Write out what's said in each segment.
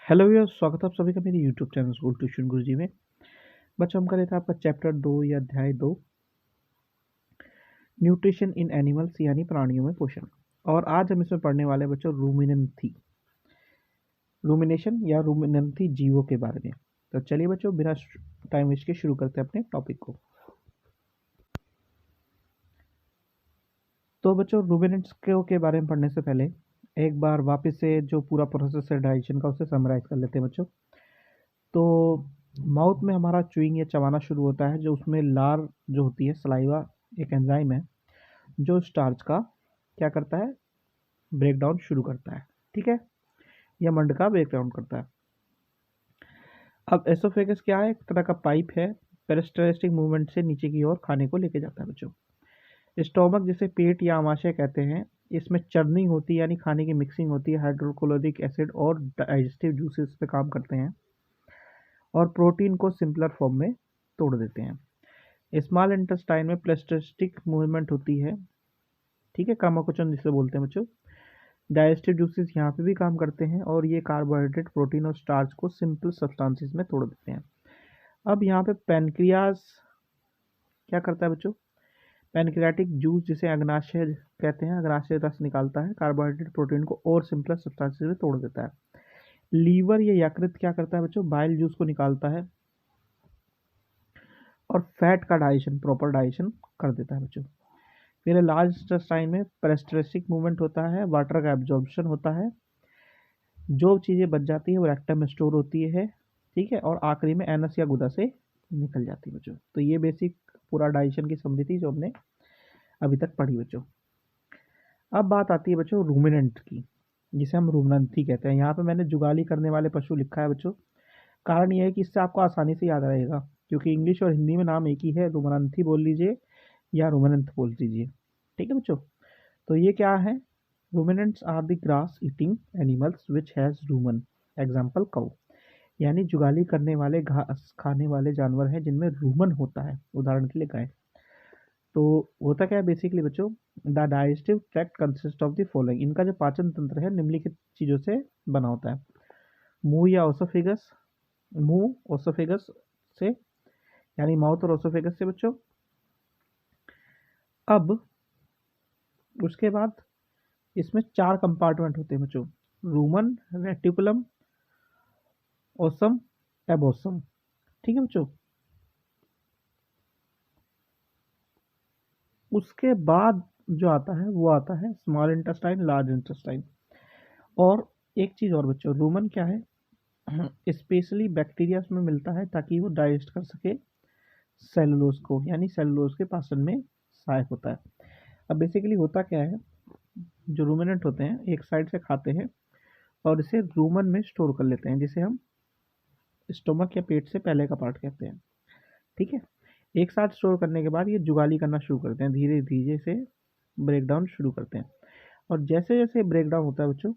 Hello भैया, स्वागत है आप सभी का मेरे यूट्यूब चैनल स्कूल ट्यूशन गुरुजी में। बच्चों, हम कर रहे थे आपका चैप्टर 2 या अध्याय 2, न्यूट्रिशन इन एनिमल्स यानी प्राणियों में पोषण। और आज हम इसमें पढ़ने वाले हैं बच्चों रूमिनेशन या रूमिनेंथी जीवों के बारे में। तो चलिए बच्चों, बिना टाइम वेस्ट के शुरू करते हैं अपने टॉपिक को। तो बच्चों, रूमिनेंट्स के बारे में पढ़ने से पहले एक बार वापस से जो पूरा प्रोसेस है डाइजेशन का, उसे समराइज कर लेते हैं बच्चों। तो माउथ में हमारा च्यूइंग या चबाना शुरू होता है, जो उसमें लार जो होती है, सलाइवा एक एंजाइम है जो स्टार्च का क्या करता है, ब्रेक डाउन शुरू करता है। ठीक है, या मंड का ब्रेक डाउन करता है। अब एसोफेगस क्या है, एक तरह का पाइप है, पेरिस्टलिक मूवमेंट से नीचे की ओर खाने को लेके जाता है बच्चों। स्टोमक जिसे पेट या आमाशय कहते हैं, इसमें चर्निंग होती है यानी खाने की मिक्सिंग होती है। हाइड्रोक्लोरिक एसिड और डाइजेस्टिव जूसेस पे काम करते हैं और प्रोटीन को सिंपलर फॉर्म में तोड़ देते हैं। स्मॉल इंटेस्टाइन में पेरिस्टलिक मूवमेंट होती है। ठीक है, कामाकुचन जिसे बोलते हैं बच्चों। डाइजेस्टिव जूसेस यहाँ पे भी काम करते हैं और ये कार्बोहाइड्रेट, प्रोटीन और स्टार्च को सिंपल सब्सटेंसेस में तोड़ देते हैं। अब यहाँ पे पैनक्रियाज क्या करता है बच्चों, पैनक्रियाटिक जूस जिसे अग्नाशय कहते हैं, अग्नाशय रस निकालता है, कार्बोहाइड्रेट प्रोटीन को और सिंपल सब्सटेंसेस में तोड़ देता है। लीवर या यकृत क्या करता है बच्चों, बाइल जूस को निकालता है और फैट का डाइजेशन, प्रॉपर डाइजेशन कर देता है बच्चों। फिर लार्ज इंटेस्टाइन में पेरिस्टलिक मूवमेंट होता है, वाटर का एब्जॉर्प्शन होता है, जो चीज़ें बच जाती है वो रेक्टम में स्टोर होती है। ठीक है, और आखिरी में एनस या गुदा से निकल जाती है बच्चों। तो ये बेसिक पूरा डाइजेशन की समझी थी जो हमने अभी तक पढ़ी बच्चों। अब बात आती है बच्चों रूमिनेंट की, जिसे हम रूमिनेंथी कहते हैं। यहाँ पे मैंने जुगाली करने वाले पशु लिखा है बच्चों। कारण ये है कि इससे आपको आसानी से याद रहेगा, क्योंकि इंग्लिश और हिंदी में नाम एक ही है, रूमिनेंथी बोल लीजिए या रूमिनेंट बोल लीजिए। ठीक है बच्चों, तो ये क्या है, ruminants are the grass eating animals which has rumen, example cow. यानी जुगाली करने वाले, घास खाने वाले जानवर हैं जिनमें रूमन होता है, उदाहरण के लिए गाय। तो होता क्या है बेसिकली बच्चों, the digestive tract consist of the following. इनका जो पाचन तंत्र है निम्नलिखित चीज़ों से बना होता है। मुंह या ओसोफेगस, मुंह ओसोफेगस से, यानी माउथ और ओसोफेगस से बच्चों। अब उसके बाद इसमें 4 कंपार्टमेंट होते हैं बच्चों, रूमन, रेटिकुलम, ओसम, एबोसम। ठीक है बच्चों, उसके बाद जो आता है वो आता है स्मॉल इंटेस्टाइन, लार्ज इंटेस्टाइन। और एक चीज़ और बच्चों, रूमन क्या है, स्पेशली बैक्टीरिया में मिलता है ताकि वो डाइजेस्ट कर सके सेलुलोज को, यानी सेलुलोज के पाचन में सहायक होता है। अब बेसिकली होता क्या है, जो रूमिनेंट होते हैं एक साइड से खाते हैं और इसे रूमन में स्टोर कर लेते हैं, जिसे हम स्टोमक या पेट से पहले का पार्ट कहते हैं। ठीक है, एक साथ स्टोर करने के बाद ये जुगाली करना शुरू करते हैं, धीरे धीरे से ब्रेक डाउन शुरू करते हैं। और जैसे जैसे ब्रेक डाउन होता है बच्चों,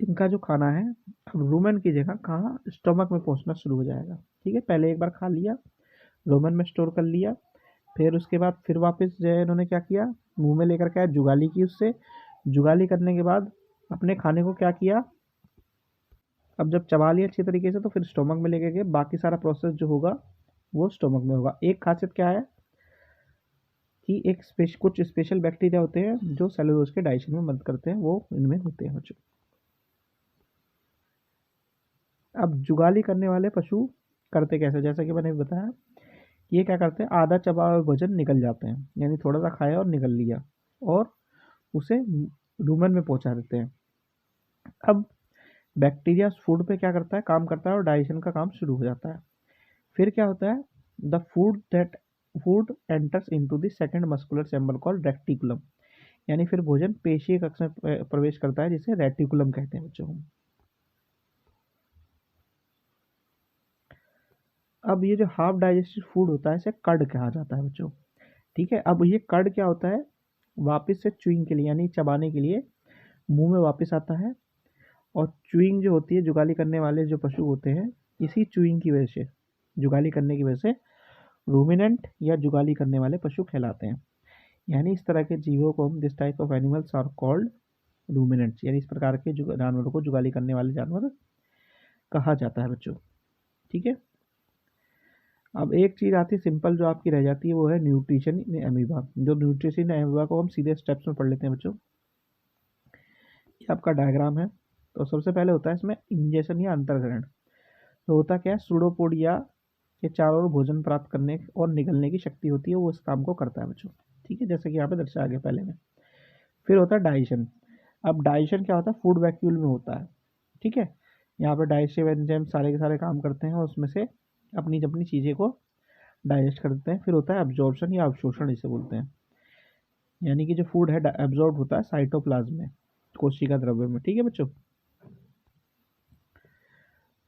इनका जो खाना है अब रूमन की जगह कहाँ, स्टोमक में पहुंचना शुरू हो जाएगा। ठीक है, पहले एक बार खा लिया, रूमन में स्टोर कर लिया, फिर उसके बाद फिर वापस जो है इन्होंने क्या किया, मुंह में लेकर के आया, जुगाली की उससे। जुगाली करने के बाद अपने खाने को क्या किया, अब जब चबा लिया अच्छी तरीके से तो फिर स्टोमक में लेके गए, बाकी सारा प्रोसेस जो होगा वो स्टोमक में होगा। एक खासियत क्या है कि कुछ स्पेशल बैक्टीरिया होते हैं जो सेलुलोज के डाइजेशन में मदद करते हैं, वो इनमें होते हैं बच्चों। अब जुगाली करने वाले पशु करते कैसे, जैसा कि मैंने बताया, ये क्या करते हैं, आधा चबा हुआ भोजन निकल जाते हैं, यानी थोड़ा सा खाया और निकल लिया और उसे रूमन में पहुंचा देते हैं। अब बैक्टीरिया फूड पे क्या करता है, काम करता है और डाइजेशन का काम शुरू हो जाता है। फिर क्या होता है, the food enters into the second muscular chamber called reticulum, यानी फिर भोजन पेशीय कक्ष में प्रवेश करता है, जिसे रेटिकुलम कहते हैं बच्चों। अब ये जो हाफ डाइजेस्टेड फूड होता है इसे कर्ड कहा जाता है बच्चों। ठीक है, अब ये कर्ड क्या होता है, वापस से च्यूइंग के लिए यानी चबाने के लिए मुंह में वापस आता है। और च्यूइंग जो होती है, जुगाली करने वाले जो पशु होते हैं, इसी च्यूइंग की वजह से, जुगाली करने की वजह से रूमिनेंट या जुगाली करने वाले पशु कहलाते हैं। यानी इस तरह के जीवों को हम, this type of animals are called ruminants, यानी इस प्रकार के जानवरों को जुगाली करने वाले जानवर कहा जाता है बच्चों। ठीक है। अब एक चीज़ आती है सिंपल जो आपकी रह जाती है, वो है न्यूट्रिशन इन एमीबा। जो न्यूट्रिशन इन एमीबा को हम सीधे स्टेप्स में पढ़ लेते हैं बच्चों। ये आपका डायग्राम है। तो सबसे पहले होता है इसमें इंजेशन या अंतर्ग्रहण। तो होता क्या है, सूडोपोडिया के चारों ओर भोजन प्राप्त करने और निगलने की शक्ति होती है, वो इस काम को करता है बच्चों। ठीक है, जैसे कि यहाँ पे दर्शाया गया पहले में। फिर होता है डाइजेशन। अब डाइजेशन क्या होता है, फूड वैक्यूल में होता है। ठीक है, यहाँ पे डाइजेस्टिव एंजाइम सारे के सारे काम करते हैं और उसमें से अपनी अपनी चीज़ें को डाइजेस्ट कर देते हैं। फिर होता है एब्जॉर्प्शन या अवशोषण इसे बोलते हैं, यानी कि जो फूड है एब्जॉर्ब होता है साइटोप्लाज्म में, कोशिका द्रव्य में। ठीक है बच्चों।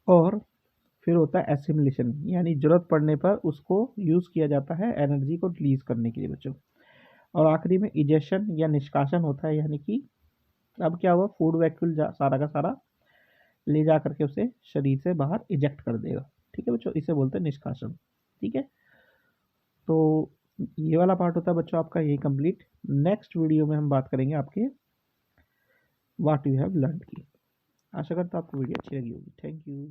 और फिर होता है एसिमिलेशन, यानी जरूरत पड़ने पर उसको यूज़ किया जाता है एनर्जी को रिलीज करने के लिए बच्चों। और आखिरी में इजेशन या निष्कासन होता है, यानी कि अब क्या हुआ, फूड वैक्यूल सारा का सारा ले जा करके उसे शरीर से बाहर इजेक्ट कर देगा। ठीक है बच्चों, इसे बोलते हैं निष्कासन। ठीक है, तो ये वाला पार्ट होता है बच्चों आपका यही कंप्लीट। नेक्स्ट वीडियो में हम बात करेंगे आपके व्हाट यू हैव लर्न की। आशा करता हूँ आपको वीडियो अच्छी लगी होगी। Thank you.